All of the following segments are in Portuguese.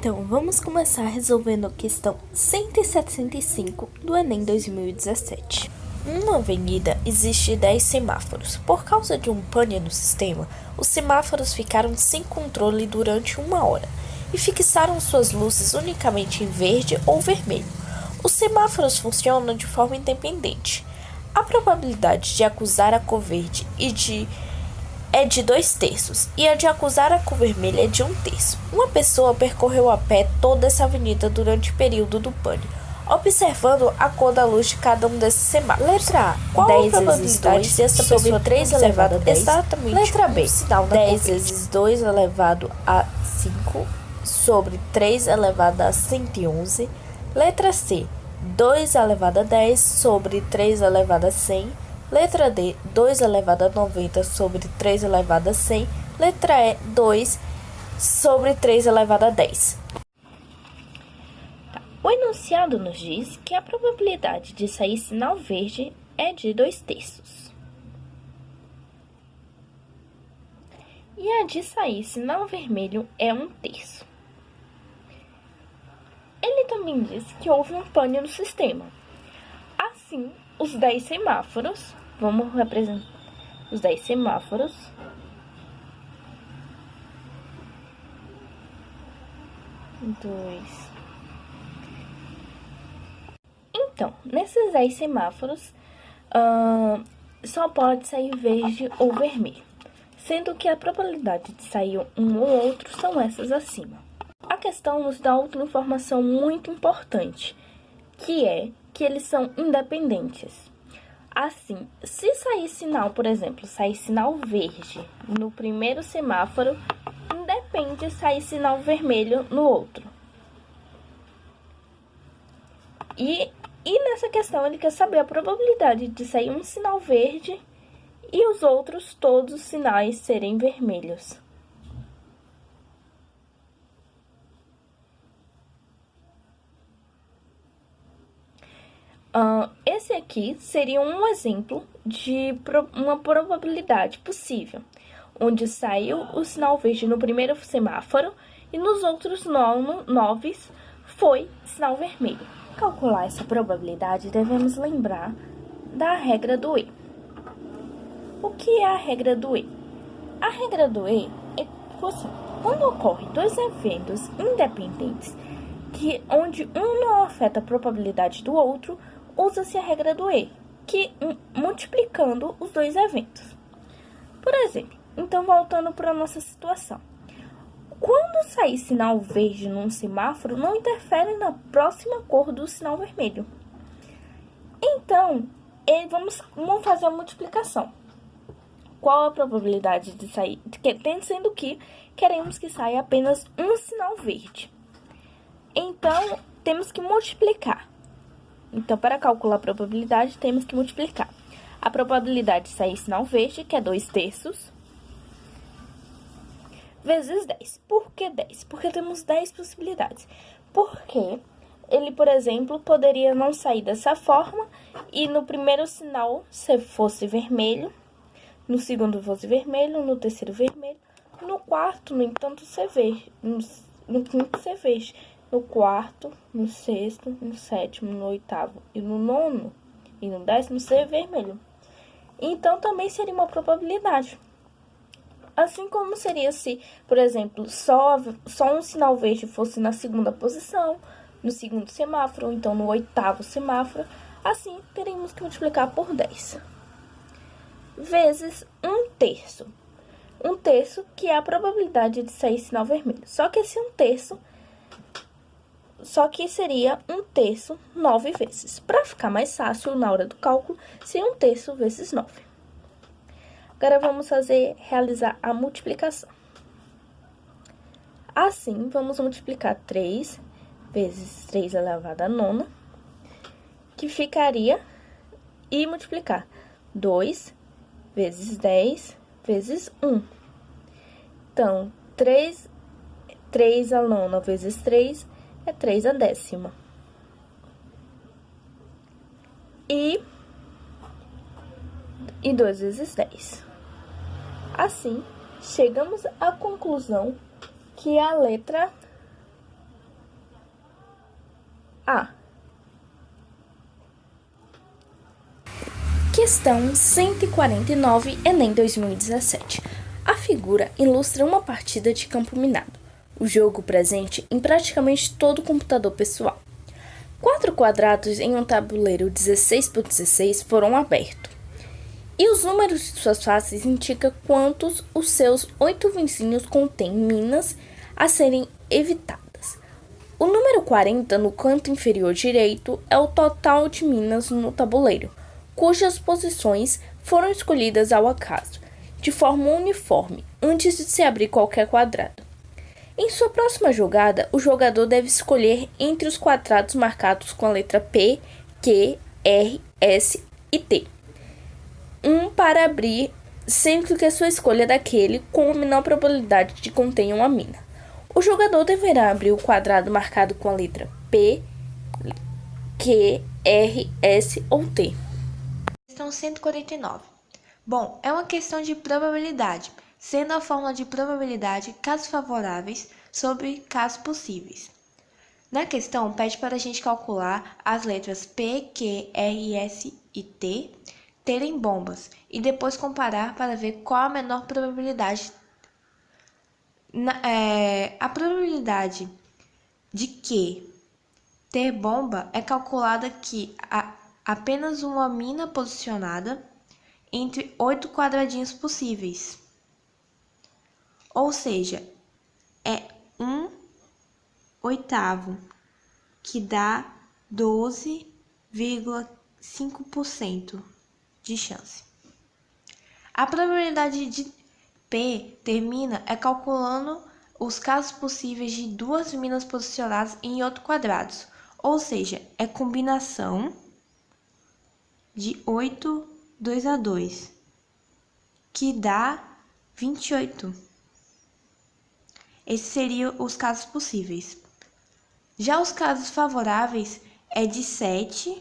Então, vamos começar resolvendo a questão 175 do Enem 2017. Numa avenida existe 10 semáforos. Por causa de um pane no sistema, os semáforos ficaram sem controle durante 1 hora e fixaram suas luzes unicamente em verde ou vermelho. Os semáforos funcionam de forma independente. A probabilidade de acusar a cor verde é de 2/3 e a de acusar a cor vermelha é de 1/3. Uma pessoa percorreu a pé toda essa avenida durante o período do pane, observando a cor da luz de cada um desses semáforos. Letra A. Qual a probabilidade de essa pessoa 3 elevado a 10? Exatamente. Letra B. 10 vezes 2 elevado a 5 sobre 3 elevado a 111. Letra C. 2 elevado a 10 sobre 3 elevado a 100. Letra D, 2 elevado a 90 sobre 3 elevado a 100. Letra E, 2 sobre 3 elevado a 10. O enunciado nos diz que a probabilidade de sair sinal verde é de 2/3. E a de sair sinal vermelho é 1/3. Ele também diz que houve um pane no sistema. Assim, os 10 semáforos, vamos representar os 10 semáforos. Então, nesses 10 semáforos, só pode sair verde ou vermelho, sendo que a probabilidade de sair um ou outro são essas acima. A questão nos dá outra informação muito importante, que é que eles são independentes. Assim, se sair sinal, por exemplo, sair sinal verde no primeiro semáforo, independe sair sinal vermelho no outro. E nessa questão ele quer saber a probabilidade de sair um sinal verde e os outros todos os sinais serem vermelhos. Esse aqui seria um exemplo de uma probabilidade possível, onde saiu o sinal verde no primeiro semáforo e nos outros 9 foi sinal vermelho. Para calcular essa probabilidade, devemos lembrar da regra do E. O que é a regra do E? A regra do E é quando ocorrem dois eventos independentes, onde um não afeta a probabilidade do outro, usa-se a regra do E, que multiplicando os dois eventos. Por exemplo, então voltando para a nossa situação. Quando sair sinal verde num semáforo, não interfere na próxima cor do sinal vermelho. Então, vamos fazer a multiplicação. Qual a probabilidade de sair? Sendo que queremos que saia apenas um sinal verde. Então, temos que multiplicar. Então, para calcular a probabilidade, temos que multiplicar. A probabilidade de sair sinal verde, que é 2/3, vezes 10. Por que 10? Porque temos 10 possibilidades. Porque ele, por exemplo, poderia não sair dessa forma e no primeiro sinal se fosse vermelho, no segundo fosse vermelho, no terceiro vermelho, no quarto, no entanto, ser verde, no quinto ser verde. No quarto, no sexto, no sétimo, no oitavo e no nono e no 10º ser vermelho. Então, também seria uma probabilidade. Assim como seria se, por exemplo, só um sinal verde fosse na segunda posição, no segundo semáforo, ou então no 8º semáforo. Assim, teríamos que multiplicar por 10. Vezes 1/3. 1/3, que é a probabilidade de sair sinal vermelho. Só que esse 1/3... Só que seria 1/3 9 vezes. Para ficar mais fácil na hora do cálculo, seria 1/3 vezes 9. Agora vamos realizar a multiplicação. Assim, vamos multiplicar 3 vezes 3 elevado a 9, que ficaria, e multiplicar 2 vezes 10 vezes 1. Então, 3 a 9 vezes 3 é 3 a 10ª. E 2 vezes 10. Assim, chegamos à conclusão que a letra A. Questão 149, Enem 2017. A figura ilustra uma partida de campo minado, o jogo presente em praticamente todo computador pessoal. 4 quadrados em um tabuleiro 16 por 16 foram abertos, e os números de suas faces indicam quantos os seus 8 vizinhos contêm minas a serem evitadas. O número 40 no canto inferior direito é o total de minas no tabuleiro, cujas posições foram escolhidas ao acaso, de forma uniforme, antes de se abrir qualquer quadrado. Em sua próxima jogada, o jogador deve escolher entre os quadrados marcados com a letra P, Q, R, S e T, um para abrir, sendo que a sua escolha é daquele com a menor probabilidade de conter uma mina. O jogador deverá abrir o quadrado marcado com a letra P, Q, R, S ou T. Questão 149. Bom, é uma questão de probabilidade, sendo a fórmula de probabilidade casos favoráveis sobre casos possíveis. Na questão, pede para a gente calcular as letras P, Q, R, S e T terem bombas e depois comparar para ver qual a menor probabilidade. A probabilidade de que ter bomba é calculada que apenas uma mina posicionada entre 8 quadradinhos possíveis. Ou seja, é 1/8, que dá 12,5% de chance. A probabilidade de P ter mina é calculando os casos possíveis de 2 minas posicionadas em 8 quadrados. Ou seja, é combinação de 8, 2 a 2, que dá 28. Esses seriam os casos possíveis. Já os casos favoráveis é de 7,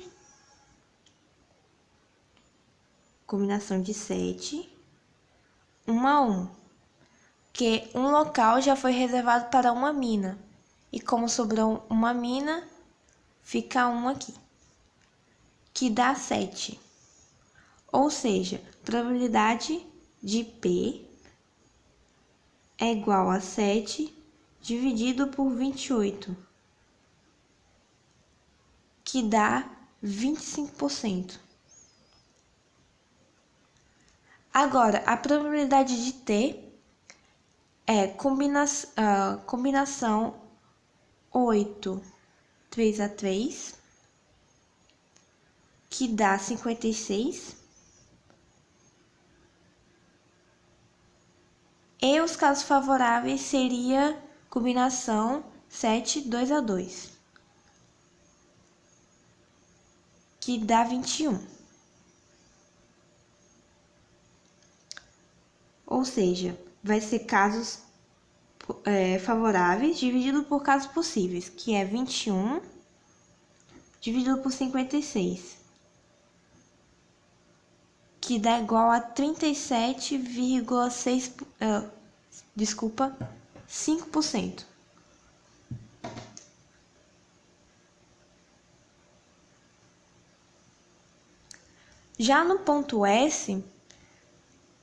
combinação de 7, 1 a 1, que um local já foi reservado para uma mina, e como sobrou uma mina, fica 1 aqui, que dá 7. Ou seja, probabilidade de P é igual a 7 dividido por 28, que dá 25%. Agora, a probabilidade de T é combinação 8, 3 a 3, que dá 56. E os casos favoráveis seria combinação 7, 2 a 2, que dá 21. Ou seja, vai ser casos favoráveis dividido por casos possíveis, que é 21 dividido por 56, que dá igual a 37,6, 5%. Já no ponto S,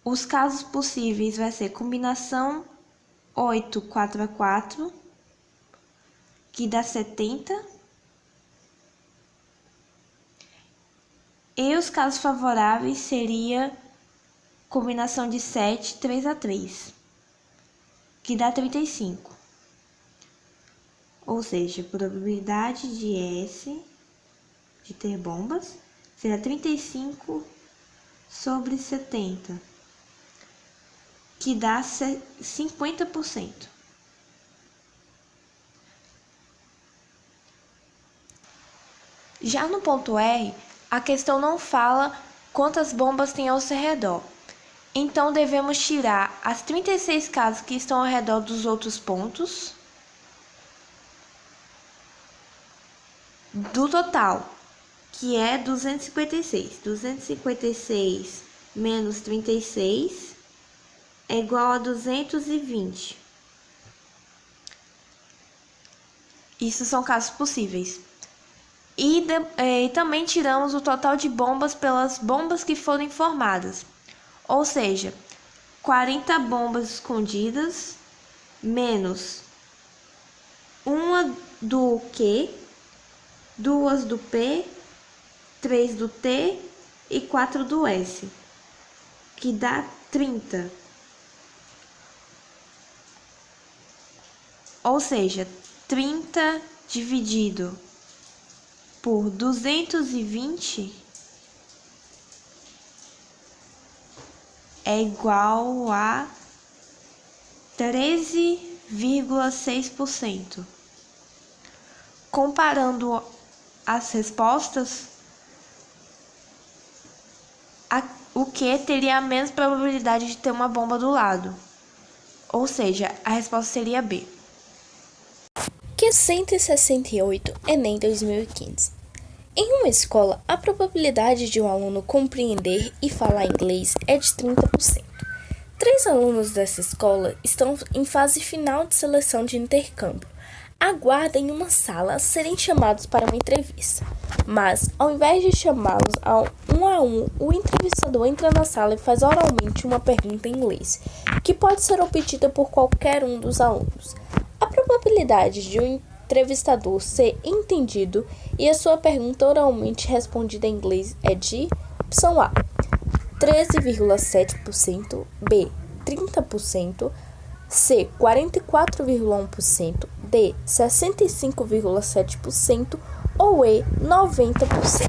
os casos possíveis vai ser combinação 8, 4 a 4, que dá 70. E os casos favoráveis seria combinação de 7, 3 a 3, que dá 35. Ou seja, probabilidade de S de ter bombas será 35 sobre 70, que dá 50%. Já no ponto R, a questão não fala quantas bombas tem ao seu redor. Então, devemos tirar as 36 casas que estão ao redor dos outros pontos do total, que é 256. 256 menos 36 é igual a 220. Isso são casos possíveis. E também tiramos o total de bombas pelas bombas que foram formadas. Ou seja, 40 bombas escondidas menos uma do Q, 2 do P, 3 do T e 4 do S, que dá 30. Ou seja, 30 dividido por 220 é igual a 13,6%. Comparando as respostas, o que teria a menos probabilidade de ter uma bomba do lado. Ou seja, a resposta seria B. Que 168, Enem 2015. Em uma escola, a probabilidade de um aluno compreender e falar inglês é de 30%. 3 alunos dessa escola estão em fase final de seleção de intercâmbio. Aguardam em uma sala a serem chamados para uma entrevista. Mas, ao invés de chamá-los a um, o entrevistador entra na sala e faz oralmente uma pergunta em inglês, que pode ser obtida por qualquer um dos alunos. A probabilidade de um entrevistador ser entendido e a sua pergunta oralmente respondida em inglês é de opção A, 13,7%, B, 30%, C, 44,1%, D, 65,7% ou E, 90%.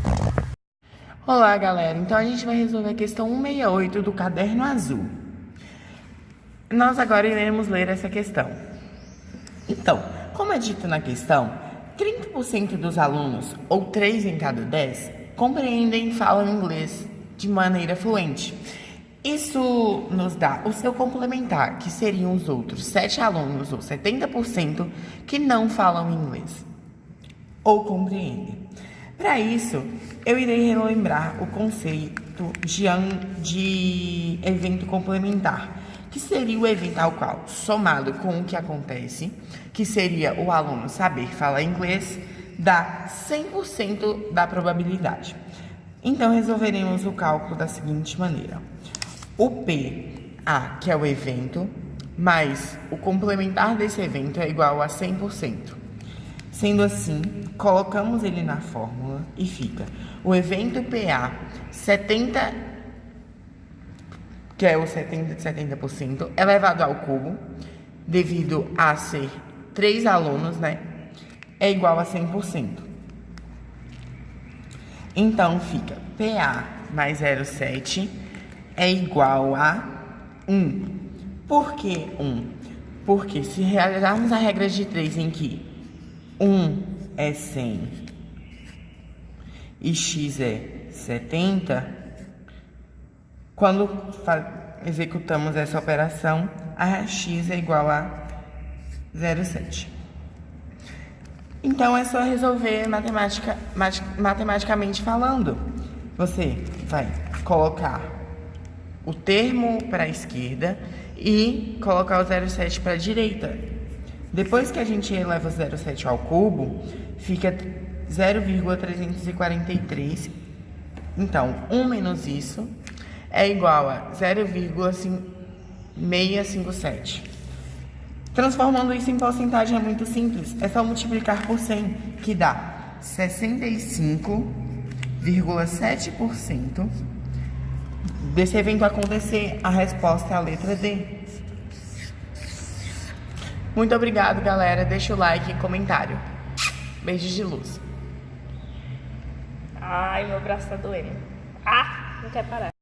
Olá, galera. Então a gente vai resolver a questão 168 do caderno azul. Nós agora iremos ler essa questão. Então, como é dito na questão, 30% dos alunos, ou 3 em cada 10, compreendem e falam inglês de maneira fluente. Isso nos dá o seu complementar, que seriam os outros 7 alunos, ou 70%, que não falam inglês ou compreendem. Para isso, eu irei relembrar o conceito de evento complementar, que seria o evento ao qual, somado com o que acontece, que seria o aluno saber falar inglês, dá 100% da probabilidade. Então, resolveremos o cálculo da seguinte maneira. O PA, que é o evento, mais o complementar desse evento é igual a 100%. Sendo assim, colocamos ele na fórmula e fica o evento PA 70, que é o 70% elevado ao cubo, devido a ser 3 alunos, né? É igual a 100%. Então, fica PA mais 0,7 é igual a 1. Por que 1? Porque se realizarmos a regra de 3 em que 1 é 100 e x é 70, quando executamos essa operação, a x é igual a 0,7. Então, é só resolver matematicamente falando. Você vai colocar o termo para a esquerda e colocar o 0,7 para a direita. Depois que a gente eleva o 0,7 ao cubo, fica 0,343. Então, 1 menos isso é igual a 0,657. Transformando isso em porcentagem é muito simples. É só multiplicar por 100, que dá 65,7%. Desse evento acontecer, a resposta é a letra D. Muito obrigado, galera. Deixa o like e comentário. Beijos de luz. Ai, meu braço tá doendo. Ah, não quer parar.